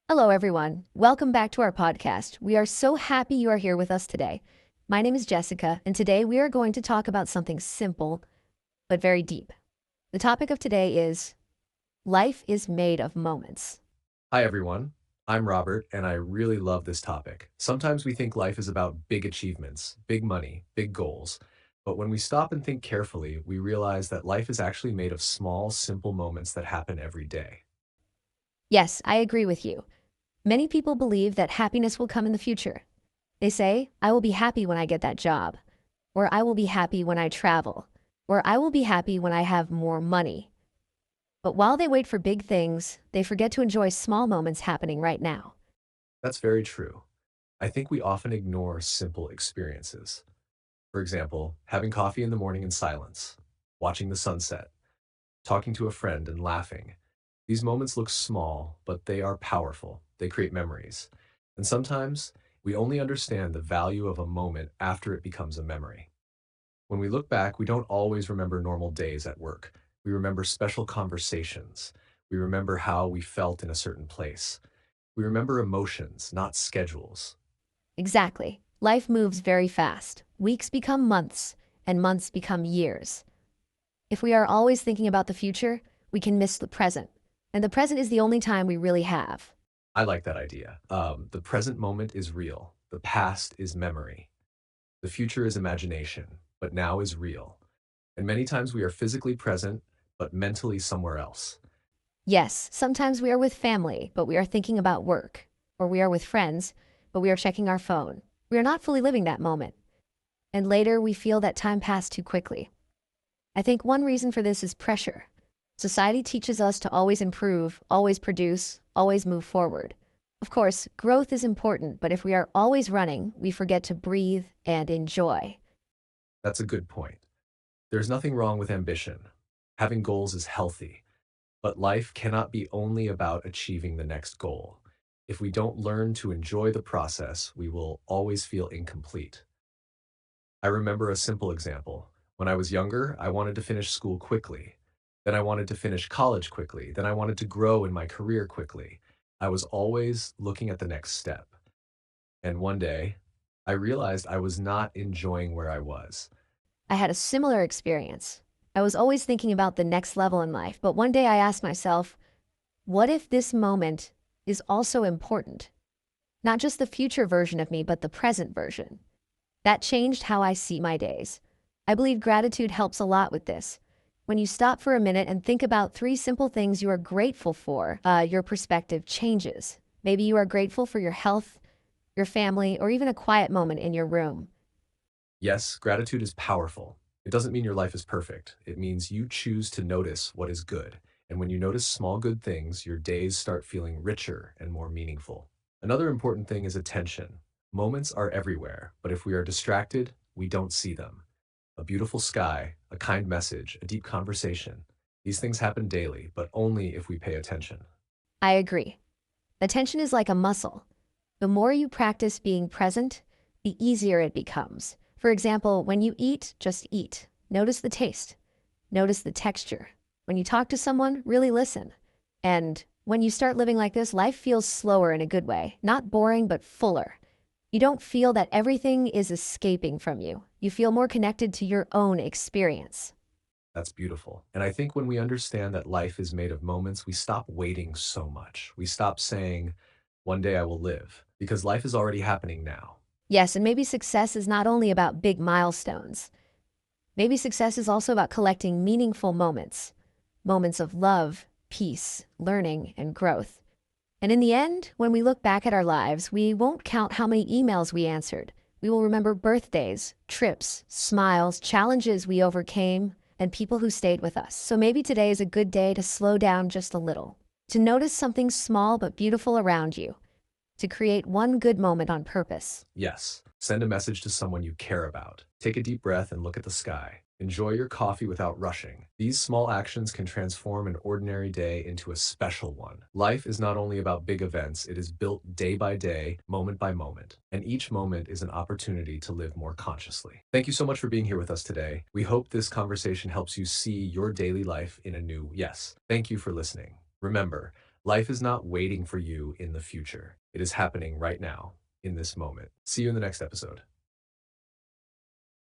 Hello, everyone. Welcome back to our podcast. We are so happy you are here with us today. My name is Jessica, and today we are going to talk about something simple but very deep. The topic of today is life is made of moments. Hi, everyone. I'm Robert, and I really love this topic. Sometimes we think life is about big achievements, big money, big goals. But when we stop and think carefully, we realize that life is actually made of small, simple moments that happen every day. Yes, I agree with you. Many people believe that happiness will come in the future. They say, I will be happy when I get that job, or I will be happy when I travel, or I will be happy when I have more money. But while they wait for big things, they forget to enjoy small moments happening right now. That's very true. I think we often ignore simple experiences. For example, having coffee in the morning in silence, watching the sunset, talking to a friend and laughing. These moments look small, but they are powerful. They create memories. And sometimes we only understand the value of a moment after it becomes a memory. When we look back, we don't always remember normal days at work. We remember special conversations. We remember how we felt in a certain place. We remember emotions, not schedules. Exactly. Life moves very fast. Weeks become months, and months become years. If we are always thinking about the future, we can miss the present. And the present is the only time we really have. I like that idea. The present moment is real. The past is memory. The future is imagination, but now is real. And many times we are physically present, but mentally somewhere else. Yes, sometimes we are with family, but we are thinking about work. Or we are with friends, but we are checking our phone. We are not fully living that moment. And later, we feel that time passed too quickly. I think one reason for this is pressure. Society teaches us to always improve, always produce, always move forward. Of course, growth is important, but if we are always running, we forget to breathe and enjoy. That's a good point. There's nothing wrong with ambition. Having goals is healthy, but life cannot be only about achieving the next goal. If we don't learn to enjoy the process, we will always feel incomplete. I remember a simple example. When I was younger, I wanted to finish school quickly. Then I wanted to finish college quickly. Then I wanted to grow in my career quickly. I was always looking at the next step. And one day, I realized I was not enjoying where I was. I had a similar experience. I was always thinking about the next level in life, but one day I asked myself, what if this moment is also important? Not just the future version of me, but the present version. That changed how I see my days. I believe gratitude helps a lot with this. When you stop for a minute and think about three simple things you are grateful for, your perspective changes. Maybe you are grateful for your health, your family, or even a quiet moment in your room. Yes, gratitude is powerful. It doesn't mean your life is perfect. It means you choose to notice what is good. And when you notice small good things, your days start feeling richer and more meaningful. Another important thing is attention. Moments are everywhere, but if we are distracted, we don't see them. A beautiful sky, a kind message, a deep conversation. These things happen daily, but only if we pay attention. I agree. Attention is like a muscle. The more you practice being present, the easier it becomes. For example, when you eat, just eat. Notice the taste. Notice the texture. When you talk to someone, really listen. And when you start living like this, life feels slower in a good way. Not boring, but fuller. You don't feel that everything is escaping from you. You feel more connected to your own experience. That's beautiful. And I think when we understand that life is made of moments, we stop waiting so much. We stop saying, one day I will live, because life is already happening now. Yes, and maybe success is not only about big milestones. Maybe success is also about collecting meaningful moments, moments of love, peace, learning, and growth. And in the end, when we look back at our lives, we won't count how many emails we answered. We will remember birthdays, trips, smiles, challenges we overcame, and people who stayed with us. So maybe today is a good day to slow down just a little, to notice something small but beautiful around you, to create one good moment on purpose. Yes, send a message to someone you care about. Take a deep breath and look at the sky. Enjoy your coffee without rushing. These small actions can transform an ordinary day into a special one. Life is not only about big events, it is built day by day, moment by moment. And each moment is an opportunity to live more consciously. Thank you so much for being here with us today. We hope this conversation helps you see your daily life in a new yes. Thank you for listening. Remember, Life is not waiting for you in the future. It is happening right now, in this moment. See you in the next episode.